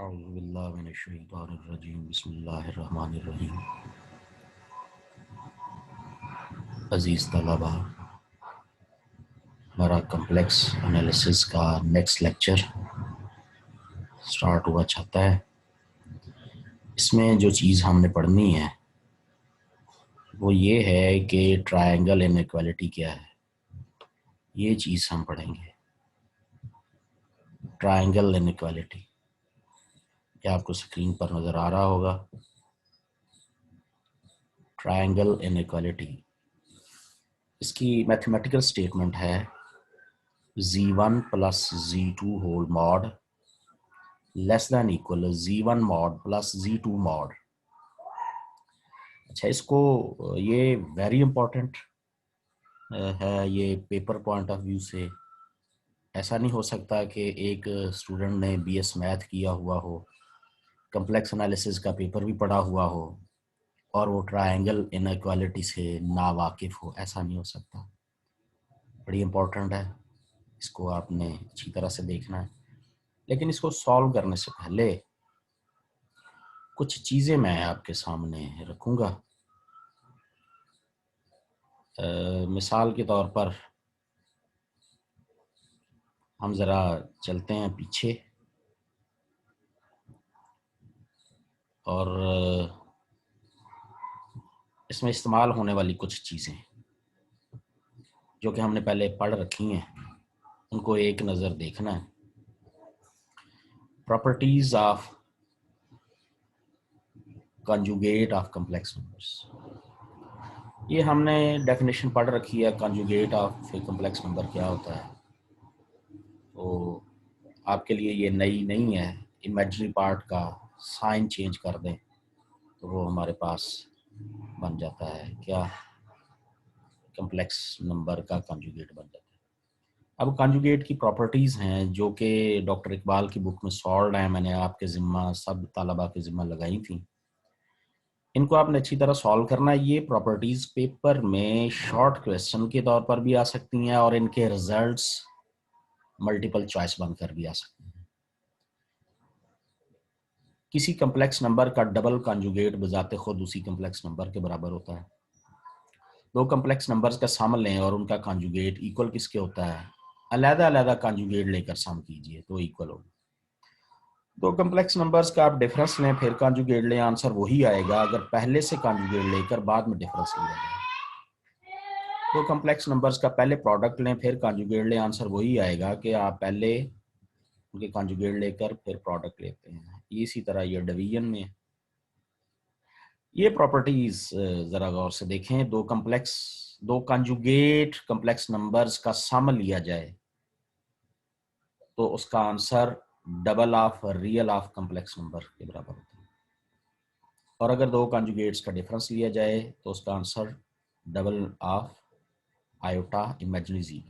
औज़ुबिल्लाहि मिनश्शैतानिर्रजीम बिस्मिल्लाहिर्रहमानिर्रहीम। अज़ीज़ तलबा, हमारा कम्प्लेक्स एनालिसिस का नेक्स्ट लेक्चर स्टार्ट हुआ चाहता है। इसमें जो चीज़ हमने पढ़नी है वो ये है कि ट्रायंगल इनइक्वालिटी क्या है, ये चीज़ हम पढ़ेंगे। ट्रायंगल इनइक्वालिटी क्या आपको स्क्रीन पर नज़र आ रहा होगा। ट्रायंगल इनइक्वालिटी, इसकी मैथमेटिकल स्टेटमेंट है Z1 plus Z2 whole mod less than equal Z1 mod plus Z2 mod. अच्छा, इसको ये वेरी इंपॉर्टेंट है, ये पेपर पॉइंट ऑफ व्यू से ऐसा नहीं हो सकता कि एक स्टूडेंट ने BS मैथ किया हुआ हो, कम्प्लेक्स एनालिसिस का पेपर भी पढ़ा हुआ हो और वो ट्रायंगल इनइक्वालिटी से नावाकिफ़ हो। ऐसा नहीं हो सकता। बड़ी इंपॉर्टेंट है, इसको आपने अच्छी तरह से देखना है। लेकिन इसको सॉल्व करने से पहले कुछ चीज़ें मैं आपके सामने रखूँगा। मिसाल के तौर पर हम ज़रा चलते हैं पीछे और इसमें इस्तेमाल होने वाली कुछ चीज़ें जो कि हमने पहले पढ़ रखी हैं उनको एक नज़र देखना है। Properties of conjugate of complex numbers, ये हमने डेफिनेशन पढ़ रखी है। कंजुगेट ऑफ कम्प्लेक्स नंबर क्या होता है, तो आपके लिए ये नई नहीं है। इमेजिनरी पार्ट का साइन चेंज कर दें तो वो हमारे पास बन जाता है क्या, कम्प्लेक्स नंबर का कंजुगेट बन जाता है। अब कंजुगेट की प्रॉपर्टीज़ हैं जो कि डॉक्टर इकबाल की बुक में सॉल्व हैं, मैंने आपके ज़िम्मा सब तालबा के ज़िम्मा लगाई थी। इनको आपने अच्छी तरह सॉल्व करना है। ये प्रॉपर्टीज़ पेपर में शॉर्ट क्वेश्चन के तौर पर भी आ सकती हैं और इनके रिजल्ट्स मल्टीपल चॉइस बनकर भी आ सकते हैं। किसी कम्प्लेक्स नंबर का डबल कंजुगेट बजाते खुद उसी कम्प्लेक्स नंबर के बराबर होता है। दो कम्प्लेक्स नंबर्स का सम लें और उनका कंजुगेट इक्वल किसके होता है, अलग अलग कंजुगेट लेकर सम कीजिए तो इक्वल होगा। दो कम्प्लेक्स नंबर्स का आप डिफरेंस लें फिर कंजुगेट लें, आंसर वही आएगा अगर पहले से कंजुगेट लेकर बाद में डिफरेंस लिया जाए। दो कम्प्लेक्स नंबर्स का पहले प्रोडक्ट लें फिर कंजुगेट लें, आंसर वही आएगा कि आप पहले उनके कंजुगेट लेकर फिर प्रोडक्ट लेते हैं। इसी तरह ये डिवीजन में ये प्रॉपर्टीज जरा गौर से देखें। दो कंजुगेट कम्प्लेक्स नंबर्स का सम लिया जाए तो उसका answer double of real of complex number के बराबर होता है, और अगर दो कंजुगेट्स का डिफरेंस लिया जाए तो उसका answer double of iota imaginary जी।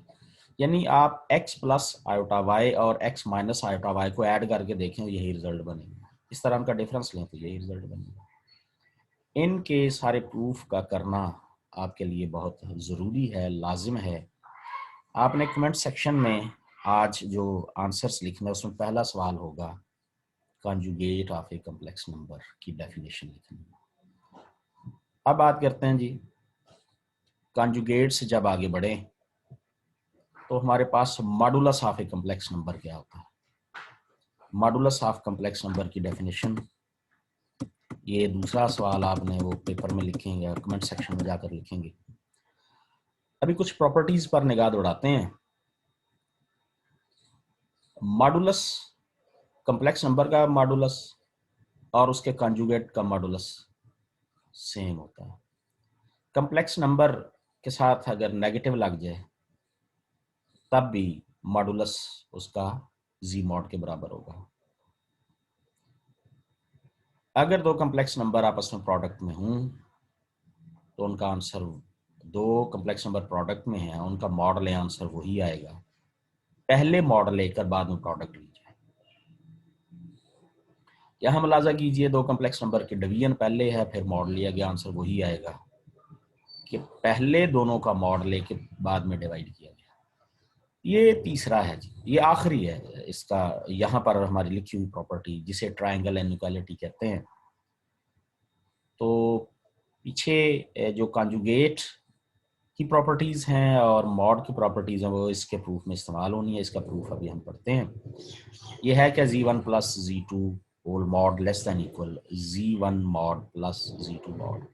यानी आप x प्लस आयोटा y और x माइनस आयोटा y को ऐड करके देखें, यही रिजल्ट बनेगा। इस तरह उनका डिफरेंस लें तो यही रिजल्ट बनेगा। इनके सारे प्रूफ का करना आपके लिए बहुत ज़रूरी है, लाजिम है। आपने कमेंट सेक्शन में आज जो आंसर्स लिखना है उसमें पहला सवाल होगा conjugate of a complex number की डेफिनेशन लिखनी है। अब बात करते हैं जी, कंजुगेट से जब आगे बढ़े तो हमारे पास modulus of a complex number क्या होता है। मॉडुलस ऑफ कम्प्लेक्स नंबर की डेफिनेशन, ये दूसरा सवाल आपने वो पेपर में लिखेंगे और कमेंट सेक्शन में जाकर लिखेंगे। अभी कुछ प्रॉपर्टीज पर निगाह दौड़ाते हैं। मॉडुलस, कम्प्लेक्स नंबर का मॉडुलस और उसके कंजुगेट का मॉडुलस सेम होता है। कम्प्लेक्स नंबर के साथ अगर नेगेटिव लग जाए तब भी मॉडुलस उसका जी मॉड के बराबर होगा। अगर दो कम्प्लेक्स नंबर आपस में प्रोडक्ट में हों तो उनका आंसर, दो कम्प्लेक्स नंबर प्रोडक्ट में है उनका मॉड ले, आंसर वही आएगा। पहले मॉड लेकर बाद में प्रोडक्ट लीजिए। यहाँ मुलाजा कीजिए, दो कम्प्लेक्स नंबर के डिवीजन पहले है फिर मॉड लिया गया, आंसर वही आएगा कि पहले दोनों का मॉड लेके बाद में डिवाइड किया गया। ये तीसरा है जी, ये आखिरी है इसका, यहाँ पर हमारी लिखी हुई प्रॉपर्टी जिसे ट्रायंगल इनइक्वालिटी कहते हैं। तो पीछे जो कॉन्जुगेट की प्रॉपर्टीज़ हैं और मॉड की प्रॉपर्टीज़ हैं वो इसके प्रूफ में इस्तेमाल होनी है। इसका प्रूफ अभी हम पढ़ते हैं। ये है कि Z1 plus Z2 whole mod less than equal Z1 mod plus Z2 mod.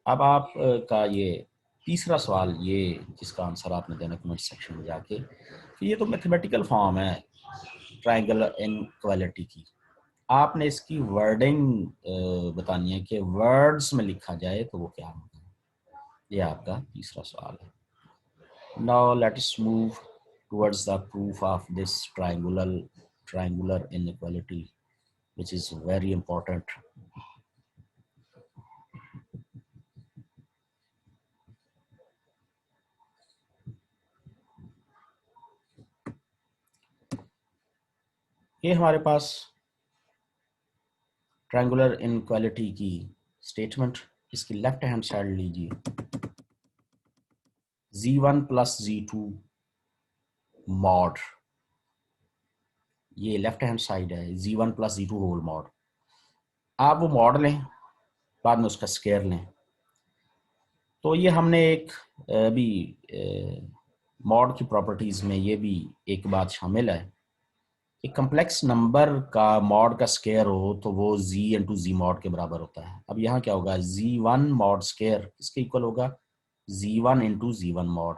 अब आप का ये तीसरा सवाल, ये जिसका आंसर आपने देना कमेंट सेक्शन में जाके, तो ये तो मैथमेटिकल फॉर्म है ट्रायंगल इनइक्वालिटी की। आपने इसकी वर्डिंग बतानी है कि वर्ड्स में लिखा जाए तो वो क्या होगा। ये आपका तीसरा सवाल है। Now let us move towards the proof of this triangular inequality, which is very important. ये हमारे पास ट्रायंगुलर इनइक्वालिटी की स्टेटमेंट, इसकी लेफ्ट हैंड साइड लीजिए, Z1 प्लस Z2 मॉड, ये लेफ्ट हैंड साइड है, Z1 plus Z2 whole mod. आप वो mod लें, बाद में उसका स्क्वायर लें। तो ये हमने एक अभी मॉड की प्रॉपर्टीज़ में ये भी एक बात शामिल है कि कम्प्लेक्स नंबर का मॉड का स्क्वायर हो तो वो z इंटू जी मॉड के बराबर होता है। अब यहाँ क्या होगा, Z1 मॉड स्क्वायर इसके इक्वल होगा Z1 इंटू Z1 मॉड।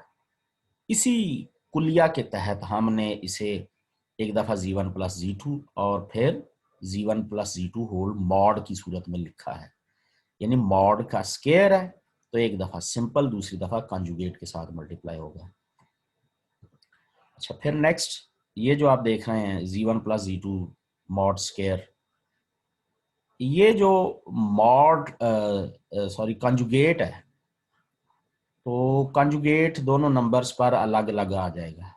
इसी कुलिया के तहत हमने इसे एक दफ़ा Z1 प्लस Z2 और फिर Z1 plus Z2 whole mod की सूरत में लिखा है। यानी मॉड का स्क्वायर है तो एक दफ़ा सिंपल, दूसरी दफ़ा कंजुगेट के साथ मल्टीप्लाई होगा। अच्छा, फिर नेक्स्ट ये जो आप देख रहे हैं Z1 plus Z2 mod square, ये जो मॉड सॉरी कंजुगेट है, तो कंजुगेट दोनों नंबर्स पर अलग अलग आ जाएगा।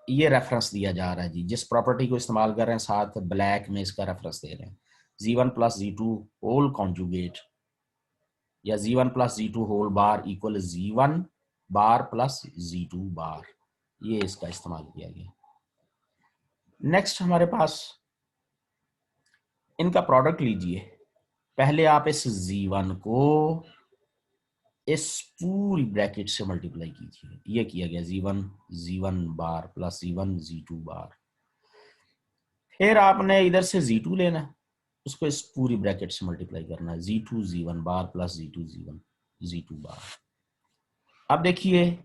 ये रेफरेंस दिया जा रहा है जी, जिस प्रॉपर्टी को इस्तेमाल कर रहे हैं साथ ब्लैक में इसका रेफरेंस दे रहे हैं, Z1 plus Z2 whole conjugate या Z1 plus Z2 whole bar equal Z1 bar plus Z2 bar, ये इसका इस्तेमाल किया गया। नेक्स्ट हमारे पास इनका प्रोडक्ट लीजिए। पहले आप इस Z1 को इस पूरी ब्रैकेट से मल्टीप्लाई कीजिए, ये किया गया Z1 बार प्लस Z2 बार। फिर आपने इधर से Z2 लेना है, उसको इस पूरी ब्रैकेट से मल्टीप्लाई करना है, Z1 बार प्लस Z2 बार। अब देखिए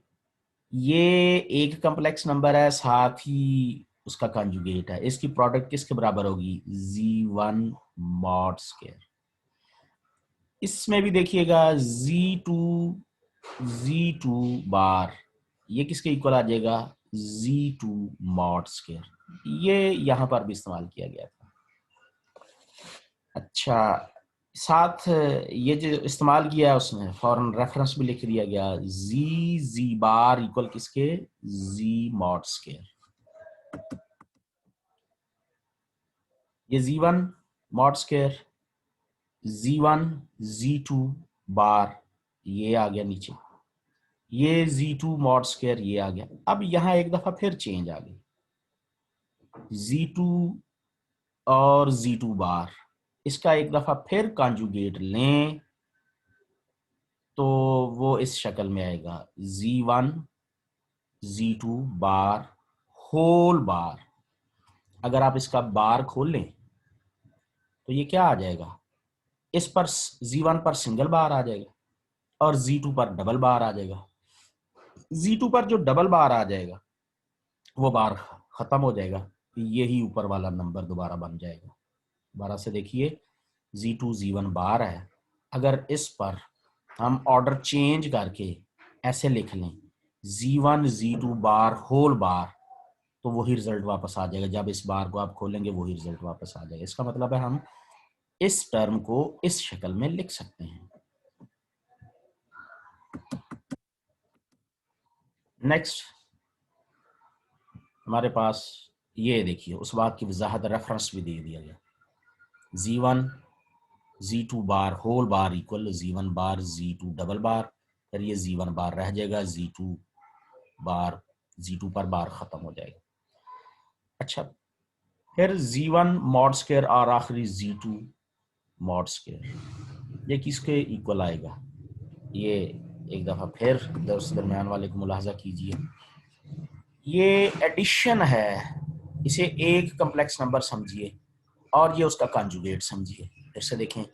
ये एक कम्प्लेक्स नंबर है, साथ ही उसका कंजुगेट है, इसकी प्रोडक्ट किसके बराबर होगी, Z1 मॉड स्क्वायर। इसमें भी देखिएगा Z2 बार, ये किसके इक्वल आ जाएगा, Z2 मॉड स्क्वायर। ये यहां पर भी इस्तेमाल किया गया था। अच्छा, साथ ये जो इस्तेमाल किया है उसमें फॉरन रेफरेंस भी लिख दिया गया, Z बार इक्वल किसके, Z मॉड स्क्वायर। ये Z1 mod square, Z1 Z2 bar, ये आ गया नीचे, ये Z2 मॉड स्क्वायर ये आ गया। अब यहां एक दफा फिर चेंज आ गई, Z2 और Z2 बार, इसका एक दफा फिर कॉन्जुगेट लें तो वो इस शक्ल में आएगा, Z1 Z2 बार होल बार। अगर आप इसका बार खोल लें तो ये क्या आ जाएगा, इस पर Z1 पर सिंगल बार आ जाएगा और Z2 पर डबल बार आ जाएगा। Z2 पर जो डबल बार आ जाएगा वो बार खत्म हो जाएगा, यही ऊपर वाला नंबर दोबारा बन जाएगा। दोबारा से देखिए, Z2 Z1 बार है, अगर इस पर हम ऑर्डर चेंज करके ऐसे लिख लें Z1 Z2 बार होल बार, तो वही रिजल्ट वापस आ जाएगा। जब इस बार को आप खोलेंगे वही रिजल्ट वापस आ जाएगा। इसका मतलब है हम इस टर्म को इस शक्ल में लिख सकते हैं। नेक्स्ट हमारे पास ये देखिए, उस बात की वजाहत रेफरेंस भी दे दिया गया, Z1 Z2 bar whole bar equal Z1 bar Z2 double bar, फिर ये Z1 बार रह जाएगा, Z2 बार Z2 पर बार ख़त्म हो जाएगा। अच्छा, फिर Z1 मॉड स्क्वायर और आखिरी Z2 मॉड स्क्वायर, ये किसके इक्वल आएगा? ये एक दफ़ा फिर दर्स दरमियान वाले को मुलाहजा कीजिए, ये एडिशन है, इसे एक कम्प्लेक्स नंबर समझिए और ये उसका कॉन्जुगेट समझिए। फिर से देखें,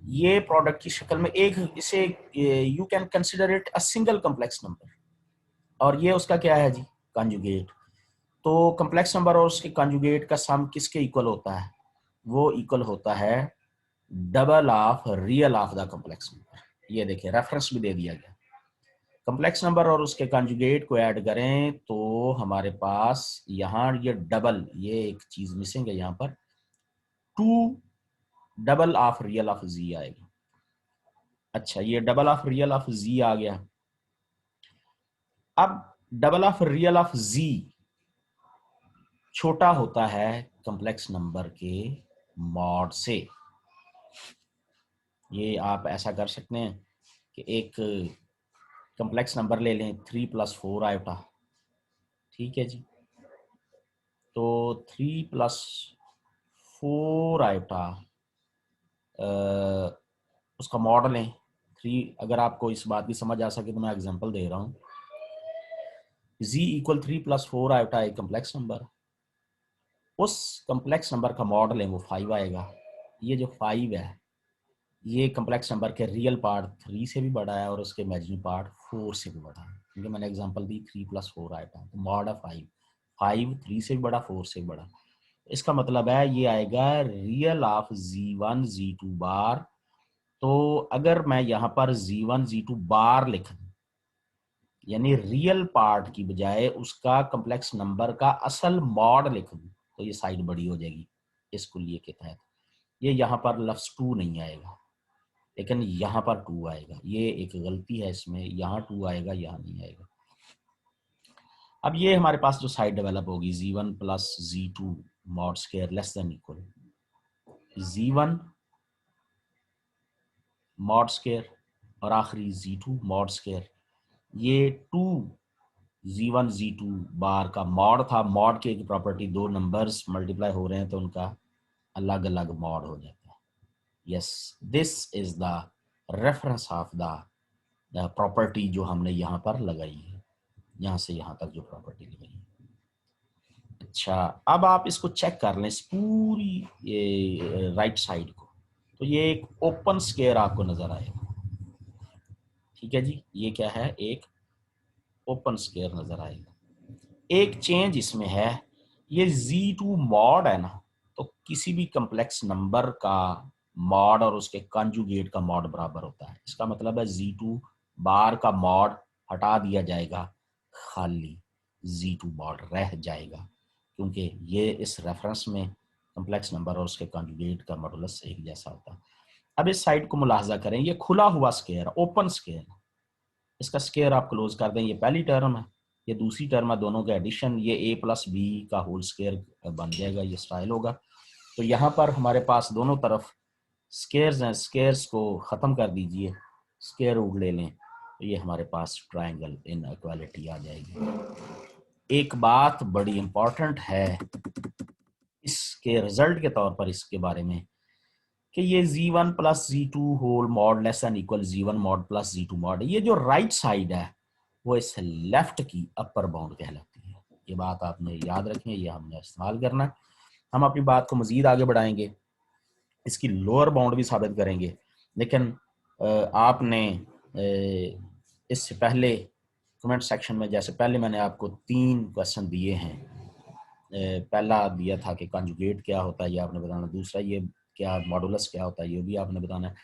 ये प्रोडक्ट की शक्ल में एक, इसे you can consider it a single complex number, और ये उसका क्या है जी? कॉन्जुगेट। तो कम्प्लेक्स नंबर और उसके कॉन्जुगेट का सम किसके इक्वल होता है? वो इक्वल होता है double of real of the complex number. ये देखिए रेफरेंस भी दे दिया गया। कम्प्लेक्स नंबर और उसके कॉन्जुगेट को ऐड करें तो हमारे पास यहाँ ये डबल, ये एक चीज मिसिंग है यहाँ पर, 2 डबल ऑफ रियल ऑफ जी आएगा। अच्छा, ये डबल ऑफ रियल ऑफ जी आ गया। अब डबल ऑफ रियल ऑफ जी छोटा होता है कम्प्लेक्स नंबर के मॉड से। ये आप ऐसा कर सकते हैं कि एक कम्प्लेक्स नंबर ले लें 3 + 4 आयोटा, ठीक है जी। तो 3 + 4 आयोटा उसका मॉड लें 3। अगर आपको इस बात की समझ आ सके तो मैं एग्जांपल दे रहा हूँ। z = 3 + 4 आयोटा एक कम्प्लेक्स नंबर, उस कम्प्लेक्स नंबर का मॉड लें वो 5 आएगा। ये जो 5 है ये कम्प्लेक्स नंबर के रियल पार्ट 3 से भी बड़ा है और उसके इमेजिनरी पार्ट 4 से भी बड़ा है, क्योंकि मैंने एग्जांपल दी 3 + 4 आयोटा, तो मॉड है 5, 5 3 से भी बड़ा, 4 से भी बड़ा। इसका मतलब है ये आएगा रियल ऑफ Z1 Z2 बार। तो अगर मैं यहाँ पर Z1 Z2 बार लिख दूं, यानी रियल पार्ट की बजाय उसका कम्प्लेक्स नंबर का असल मॉड लिख दूं, तो ये साइड बड़ी हो जाएगी इस कुल्लिये के तहत। ये यहाँ पर लफ्ज 2 नहीं आएगा, लेकिन यहाँ पर 2 आएगा। ये एक गलती है इसमें, यहाँ 2 आएगा, यहाँ नहीं आएगा। अब ये हमारे पास जो साइड डेवलप होगी Z1 + Z2 mod square less than equal Z1 mod square और आखिरी Z2 मॉड स्क्वायर। ये 2 Z1 Z2 बार का मॉड था। मॉड की एक प्रॉपर्टी, दो नंबर्स मल्टीप्लाई हो रहे हैं तो उनका अलग अलग मॉड हो जाता है। Yes, this is the reference of the property जो हमने यहाँ पर लगाई है, यहाँ से यहाँ तक जो प्रॉपर्टी लगाई है। अच्छा, अब आप इसको चेक कर लें, इस पूरी ये राइट साइड को, तो ये एक ओपन स्क्वायर आपको नजर आएगा। ठीक है जी, ये क्या है? एक ओपन स्क्वायर नजर आएगा। एक चेंज इसमें है, ये Z2 मॉड है ना, तो किसी भी कम्प्लेक्स नंबर का मॉड और उसके कॉन्जुगेट का मॉड बराबर होता है। इसका मतलब है Z2 बार का मॉड हटा दिया जाएगा, खाली Z2 मॉड रह जाएगा, क्योंकि ये इस रेफरेंस में कम्प्लेक्स नंबर और उसके कॉन्जुगेट का मॉडुलस एक जैसा होता है। अब इस साइड को मुलाहजा करें, ये खुला हुआ स्क्वायर, ओपन स्क्वायर, इसका स्क्वायर आप क्लोज कर दें, ये पहली टर्म है, ये दूसरी टर्म है, दोनों का एडिशन, ये a + b का होल स्क्वायर बन जाएगा, ये स्टाइल होगा। तो यहाँ पर हमारे पास दोनों तरफ स्क्वायर्स हैं, स्क्वायर्स को ख़त्म कर दीजिए, स्क्वायर रूट ले लें, तो ये हमारे पास ट्रायंगल इनइक्वालिटी आ जाएगी। एक बात बड़ी इंपॉर्टेंट है इसके रिजल्ट के तौर पर इसके बारे में कि ये Z1 + Z2 whole mod less than equal Z1 mod + Z2 mod, ये जो राइट साइड है वो इस लेफ्ट की अपर बाउंड कहलाती है। ये बात आपने याद रखनी है, ये हमने इस्तेमाल करना है। हम अपनी बात को मजीद आगे बढ़ाएंगे, इसकी लोअर बाउंड भी साबित करेंगे, लेकिन आपने इससे पहले कमेंट सेक्शन में, जैसे पहले मैंने आपको 3 क्वेश्चन दिए हैं, पहला दिया था कि कॉन्जुगेट क्या होता है, ये आपने बताना, दूसरा ये क्या मॉडुलस क्या होता है, ये भी आपने बताना है,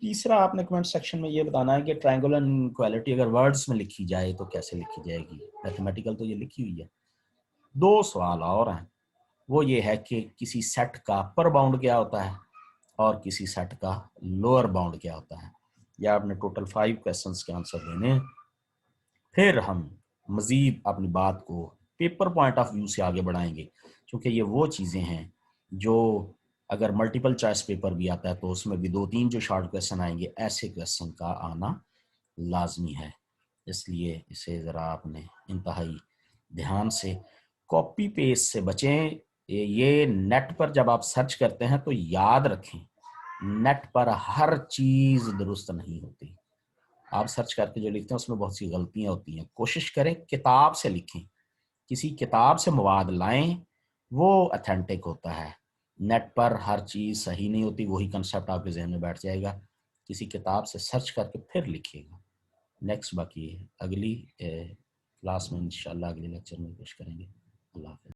तीसरा आपने कमेंट सेक्शन में ये बताना है कि ट्रायंगुलर इनइक्वालिटी अगर वर्ड्स में लिखी जाए तो कैसे लिखी जाएगी। मैथमेटिकल तो ये लिखी हुई है। 2 सवाल और हैं, वो ये है कि किसी सेट का अपर बाउंड क्या होता है और किसी सेट का लोअर बाउंड क्या होता है। या आपने टोटल 5 क्वेश्चंस के आंसर देने हैं। फिर हम मजीद अपनी बात को पेपर पॉइंट ऑफ व्यू से आगे बढ़ाएंगे, क्योंकि ये वो चीज़ें हैं जो अगर मल्टीपल चॉइस पेपर भी आता है तो उसमें भी 2-3 जो शॉर्ट क्वेश्चन आएंगे, ऐसे क्वेश्चन का आना लाजमी है। इसलिए इसे ज़रा आपने इंतहाई ध्यान से कॉपी पेस्ट से बचें। ये नेट पर जब आप सर्च करते हैं तो याद रखें, नेट पर हर चीज दुरुस्त नहीं होती। आप सर्च करके जो लिखते हैं उसमें बहुत सी गलतियां होती हैं। कोशिश करें किताब से लिखें, किसी किताब से मवाद लाएं, वो अथेंटिक होता है। नेट पर हर चीज सही नहीं होती, वही कंसेप्ट आपके जहन में बैठ जाएगा। किसी किताब से सर्च करके फिर लिखिएगा। नेक्स्ट बाकी है अगली क्लास में इंशाल्लाह, अगले लेक्चर में पेश करेंगे। अल्लाह हाफ़िज़।